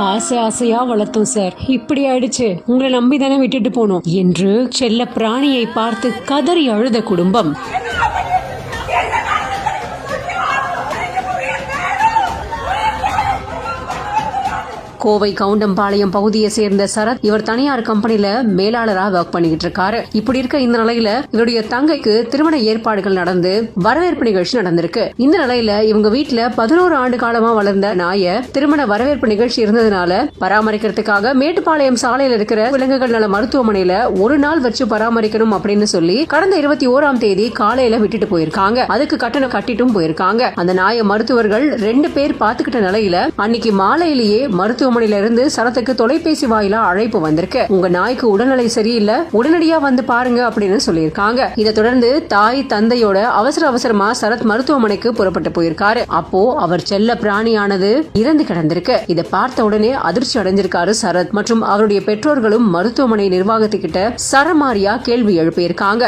ஆசை ஆசையா வளர்த்தோம் சார், இப்படி ஆயிடுச்சு, உங்களை நம்பி தானே விட்டுட்டு போனோம் என்று செல்ல பிராணியை பார்த்து கதறி அழுத குடும்பம். கோவை கவுண்டம்பாளையம் பகுதியை சேர்ந்த சரத் இவர் தனியார் கம்பெனில மேலாளரா ஒர்க் பண்ணிட்டு இருக்காரு. இப்படி இருக்க இந்த நிலையில இவருடைய தங்கைக்கு திருமண ஏற்பாடுகள் நடந்து வரவேற்பு நிகழ்ச்சி நடந்திருக்கு. இந்த நிலையில இவங்க வீட்டுல 11 ஆண்டு காலமா வளர்ந்த நாய திருமண வரவேற்பு நிகழ்ச்சி இருந்ததுனால பராமரிக்கிறதுக்காக மேட்டுப்பாளையம் சாலையில இருக்கிற விலங்குகள் நல மருத்துவமனையில ஒரு நாள் வச்சு பராமரிக்கணும் அப்படின்னு சொல்லி கடந்த 21ஆம் தேதி காலையில விட்டுட்டு போயிருக்காங்க. அதுக்கு கட்டணம் கட்டிட்டும் போயிருக்காங்க. அந்த நாய மருத்துவர்கள் 2 பேர் பாத்துக்கிட்ட நிலையில அன்னைக்கு மாலையிலேயே மருத்துவமனையில இருந்து சரத்துக்கு தொலைபேசி வாயிலா அழைப்பு வந்திருக்கு. உங்க நாய்க்கு உடல்நிலை சரியில்லை, உடனடியா வந்து பாருங்க அப்படின்னு சொல்லியிருக்காங்க. இதை தொடர்ந்து தாய் தந்தையோட அவசரமா சரத் மருத்துவமனைக்கு புறப்பட்டு போயிருக்காரு. அப்போ அவர் செல்ல பிராணியானது இறந்து கிடந்திருக்கு. இதை பார்த்த உடனே அதிர்ச்சி அடைஞ்சிருக்காரு சரத் மற்றும் அவருடைய பெற்றோர்களும் மருத்துவமனை நிர்வாகத்துக்கிட்ட சரமாரியா கேள்வி எழுப்பியிருக்காங்க.